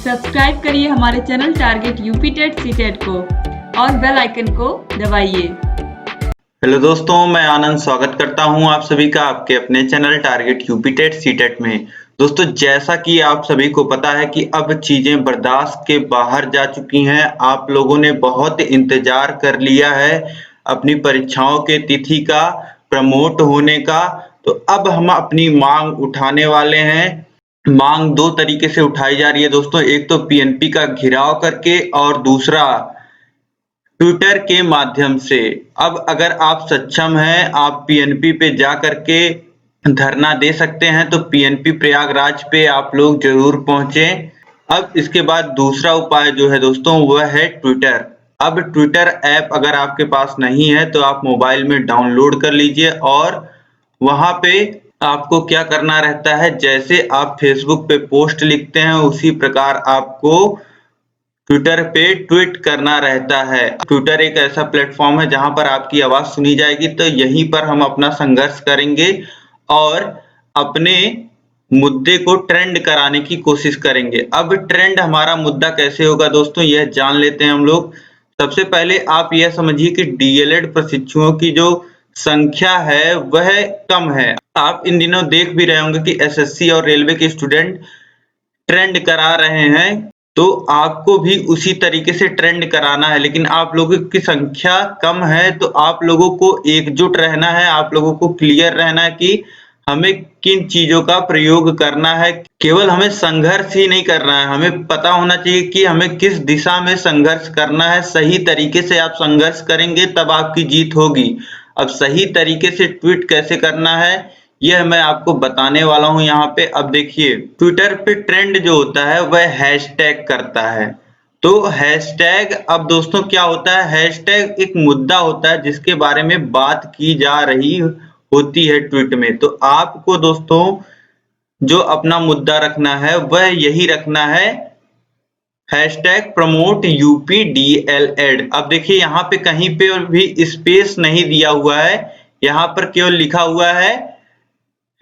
Subscribe करिए हमारे channel target UP TET CTET को और बेल आइकन को दबाइए। हेलो दोस्तों, मैं आनंद स्वागत करता हूं आप सभी का आपके अपने channel target UP TET CTET में। दोस्तों, जैसा कि आप सभी को पता है कि अब चीजें बर्दाश्त के बाहर जा चुकी हैं। आप लोगों ने बहुत इंतजार कर लिया है अपनी परीक्षाओं के तिथि का, प्रमोट होने का। तो अब हम अपनी मांग उठाने वाले हैं। मांग दो तरीके से उठाई जा रही है दोस्तों, एक तो पीएनपी का घिराव करके और दूसरा ट्विटर के माध्यम से। अब अगर आप सक्षम हैं, आप पीएनपी पे जा करके धरना दे सकते हैं, तो पीएनपी प्रयागराज पे आप लोग जरूर पहुंचे। अब इसके बाद दूसरा उपाय जो है दोस्तों, वह है ट्विटर। अब ट्विटर ऐप अगर आपके पास नहीं है तो आप मोबाइल में डाउनलोड कर लीजिए और वहां पे आपको क्या करना रहता है, जैसे आप फेसबुक पे पोस्ट लिखते हैं उसी प्रकार आपको ट्विटर पे ट्वीट करना रहता है। ट्विटर एक ऐसा प्लेटफॉर्म है जहां पर आपकी आवाज सुनी जाएगी, तो यहीं पर हम अपना संघर्ष करेंगे और अपने मुद्दे को ट्रेंड कराने की कोशिश करेंगे। अब ट्रेंड हमारा मुद्दा कैसे होगा दोस्तों, यह जान लेते हैं हम लोग। सबसे पहले आप यह समझिए कि डीएलएड प्रशिक्षुओं की जो संख्या है वह कम है। आप इन दिनों देख भी रहे होंगे कि एसएससी और रेलवे के स्टूडेंट ट्रेंड करा रहे हैं, तो आपको भी उसी तरीके से ट्रेंड कराना है। लेकिन आप लोगों की संख्या कम है, तो आप लोगों को एकजुट रहना है। आप लोगों को क्लियर रहना है कि हमें किन चीजों का प्रयोग करना है। केवल हमें संघर्ष ही नहीं करना है, हमें पता होना चाहिए कि हमें किस दिशा में संघर्ष करना है। सही तरीके से आप संघर्ष करेंगे तब आपकी जीत होगी। अब सही तरीके से ट्वीट कैसे करना है यह मैं आपको बताने वाला हूं यहाँ पे। अब देखिए, ट्विटर पे ट्रेंड जो होता है वह हैशटैग करता है। तो हैशटैग, अब दोस्तों क्या होता है, हैशटैग एक मुद्दा होता है जिसके बारे में बात की जा रही होती है ट्वीट में। तो आपको दोस्तों जो अपना मुद्दा रखना है वह यही रखना है, हैशटैग प्रमोट यूपी डीएलएड। अब देखिए यहाँ पे कहीं पे भी स्पेस नहीं दिया हुआ है, यहाँ पर केवल लिखा हुआ है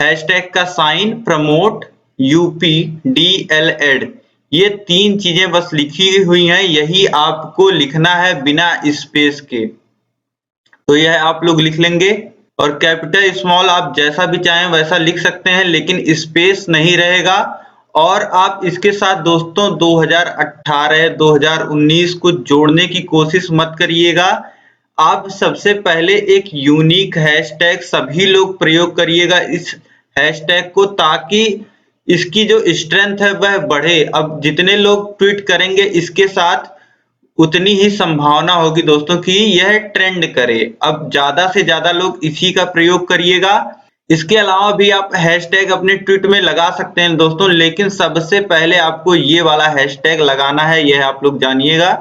हैशटैग का साइन प्रमोट यूपी डीएलएड। ये तीन चीजें बस लिखी हुई हैं, यही आपको लिखना है बिना स्पेस के। तो यह आप लोग लिख लेंगे और कैपिटल स्मॉल आप जैसा भी चाहें वैसा लिख सकते हैं, लेकिन स्पेस नहीं रहेगा। और आप इसके साथ दोस्तों 2018 2019 को जोड़ने की कोशिश मत करिएगा। आप सबसे पहले एक यूनिक हैशटैग सभी लोग प्रयोग करिएगा इस हैशटैग को, ताकि इसकी जो स्ट्रेंथ है वह बढ़े। अब जितने लोग ट्वीट करेंगे इसके साथ उतनी ही संभावना होगी दोस्तों कि यह ट्रेंड करे। अब ज्यादा से ज्यादा लोग इसी का प्रयोग करिएगा। इसके अलावा भी आप हैशटैग अपने ट्वीट में लगा सकते हैं दोस्तों, लेकिन सबसे पहले आपको ये वाला हैशटैग लगाना है, यह आप लोग जानिएगा,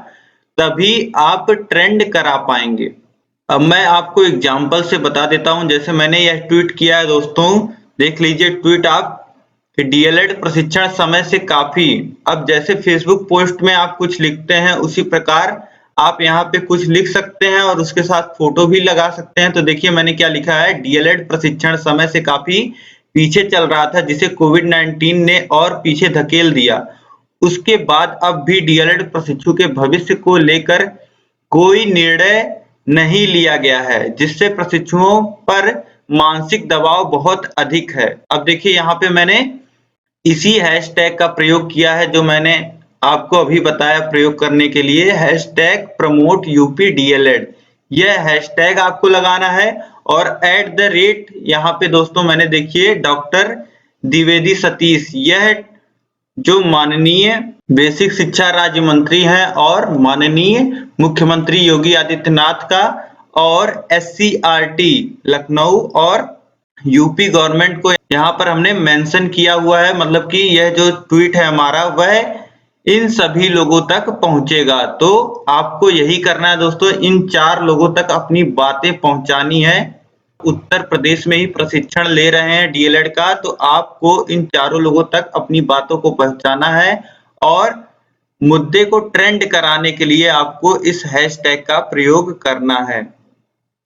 तभी आप ट्रेंड करा पाएंगे। अब मैं आपको एग्जांपल से बता देता हूं। जैसे मैंने यह ट्वीट किया है दोस्तों, देख लीजिए ट्वीट आप कि डीएलएड प्रशिक्षण समय से काफी। अब जैसे फेसबुक पोस्ट में आप कुछ लिखते हैं उसी प्रकार आप यहाँ पे कुछ लिख सकते हैं और उसके साथ फोटो भी लगा सकते हैं। तो देखिए मैंने क्या लिखा है, डीएलएड प्रशिक्षण समय से काफी पीछे चल रहा था जिसे कोविड-19 ने और पीछे धकेल दिया। उसके बाद अब भी डीएलएड प्रशिक्षु के भविष्य को लेकर कोई निर्णय नहीं लिया गया है, जिससे प्रशिक्षुओं पर मानसिक दबाव बहुत अधिक है। अब देखिए यहाँ पे मैंने इसी हैशटैग का प्रयोग किया है जो मैंने आपको अभी बताया प्रयोग करने के लिए, हैशटैग प्रमोट यूपी डीएलएड। यह हैशटैग आपको लगाना है और @ यहाँ पे दोस्तों मैंने देखिए डॉक्टर द्विवेदी सतीश, यह जो माननीय बेसिक शिक्षा राज्य मंत्री हैं और माननीय मुख्यमंत्री योगी आदित्यनाथ का और एससीईआरटी लखनऊ और यूपी गवर्नमेंट को यहाँ पर हमने मेंशन किया हुआ है। मतलब कि यह जो ट्वीट है हमारा वह इन सभी लोगों तक पहुंचेगा। तो आपको यही करना है दोस्तों, इन 4 लोगों तक अपनी बातें पहुंचानी है। उत्तर प्रदेश में ही प्रशिक्षण ले रहे हैं डीएलएड का, तो आपको इन चारों लोगों तक अपनी बातों को पहुंचाना है और मुद्दे को ट्रेंड कराने के लिए आपको इस हैशटैग का प्रयोग करना है।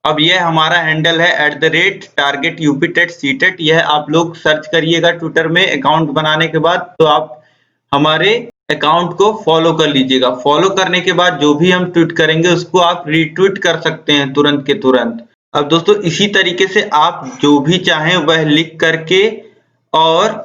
अब यह हमारा हैंडल है @target UP TET CTET। यह आप लोग सर्च करिएगा ट्विटर में अकाउंट बनाने के बाद, तो आप हमारे अकाउंट को फॉलो कर लीजिएगा। फॉलो करने के बाद जो भी हम ट्वीट करेंगे उसको आप रीट्वीट कर सकते हैं तुरंत के तुरंत। अब दोस्तों इसी तरीके से आप जो भी चाहें वह लिख करके और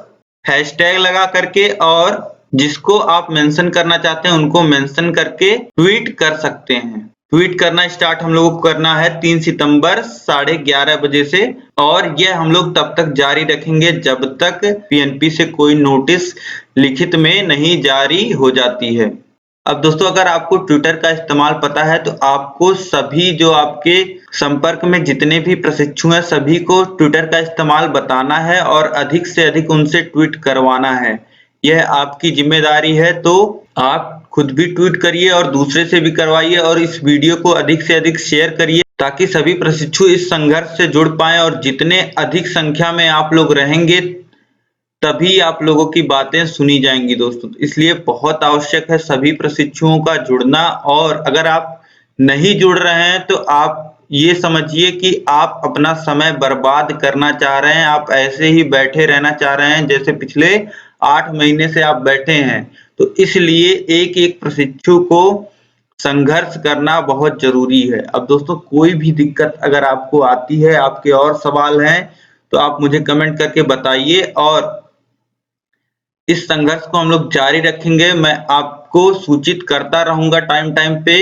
हैशटैग लगा करके और जिसको आप मेंशन करना चाहते हैं उनको मेंशन करके ट्वीट कर सकते हैं। ट्वीट करना स्टार्ट हम लोगों को करना है 3 सितंबर 11:30 बजे से और यह हम लोग तब तक जारी रखेंगे जब तक पीएनपी से कोई नोटिस लिखित में नहीं जारी हो जाती है। अब दोस्तों अगर आपको ट्विटर का इस्तेमाल पता है तो आपको सभी जो आपके संपर्क में जितने भी प्रशिक्षु हैं सभी को ट्विटर का इस्तेमाल बताना है और अधिक से अधिक उनसे ट्वीट करवाना है। यह आपकी जिम्मेदारी है, तो आप खुद भी ट्वीट करिए और दूसरे से भी करवाइए और इस वीडियो को अधिक से अधिक शेयर करिए ताकि सभी प्रशिक्षु इस संघर्ष से जुड़ पाएं और जितने अधिक संख्या में आप लोग रहेंगे तभी आप लोगों की बातें सुनी जाएंगी दोस्तों। इसलिए बहुत आवश्यक है सभी प्रशिक्षुओं का जुड़ना और अगर आप नहीं जुड़ रहे हैं तो आप ये समझिए कि आप अपना समय बर्बाद करना चाह रहे हैं, आप ऐसे ही बैठे रहना चाह रहे हैं जैसे पिछले 8 महीने से आप बैठे हैं। तो इसलिए एक एक प्रशिक्षु को संघर्ष करना बहुत जरूरी है। अब दोस्तों कोई भी दिक्कत अगर आपको आती है, आपके और सवाल हैं तो आप मुझे कमेंट करके बताइए और इस संघर्ष को हम लोग जारी रखेंगे। मैं आपको सूचित करता रहूंगा टाइम पे।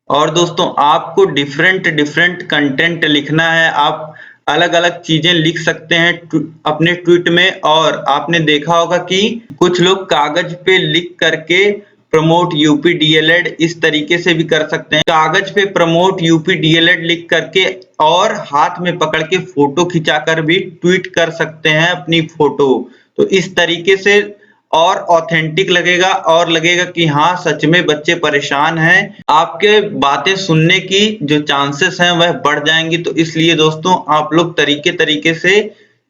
और दोस्तों आपको डिफरेंट कंटेंट लिखना है, आप अलग-अलग चीजें लिख सकते हैं अपने ट्वीट में। और आपने देखा होगा कि कुछ लोग कागज पे लिख करके प्रमोट यूपी डीएलएड इस तरीके से भी कर सकते हैं। कागज पे प्रमोट यूपी डीएलएड लिख करके और हाथ में पकड़ के फोटो खिंचाकर भी ट्वीट कर सकते हैं अपनी फोटो। तो इस तरीके से और ऑथेंटिक लगेगा और लगेगा कि हाँ सच में बच्चे परेशान हैं। आपके बातें सुनने की जो चांसेस हैं वह बढ़ जाएंगी। तो इसलिए दोस्तों आप लोग तरीके से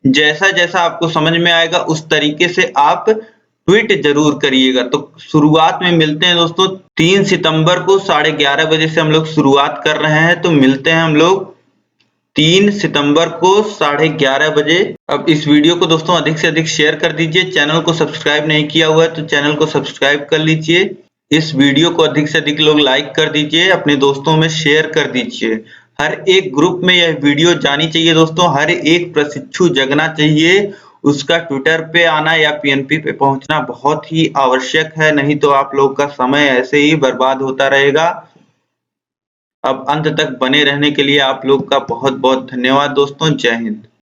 जैसा आपको समझ में आएगा उस तरीके से आप ट्वीट जरूर करिएगा। तो शुरुआत में मिलते हैं दोस्तों 3 सितंबर को 11:30 बजे से हम लोग शुरुआत कर रहे हैं। तो मिलते हैं हम लोग 3 सितंबर को 11:30 बजे। अब इस वीडियो को दोस्तों अधिक से अधिक शेयर कर दीजिए। चैनल को सब्सक्राइब नहीं किया हुआ है तो चैनल को सब्सक्राइब कर लीजिए। इस वीडियो को अधिक से अधिक लोग लाइक कर दीजिए, अपने दोस्तों में शेयर कर दीजिए। हर एक ग्रुप में यह वीडियो जानी चाहिए दोस्तों। हर एक प्रशिक्षु जगना चाहिए, उसका ट्विटर पे आना या पीएनपी पे पहुंचना बहुत ही आवश्यक है, नहीं तो आप लोग का समय ऐसे ही बर्बाद होता रहेगा। अब अंत तक बने रहने के लिए आप लोग का बहुत बहुत धन्यवाद दोस्तों। जय हिंद।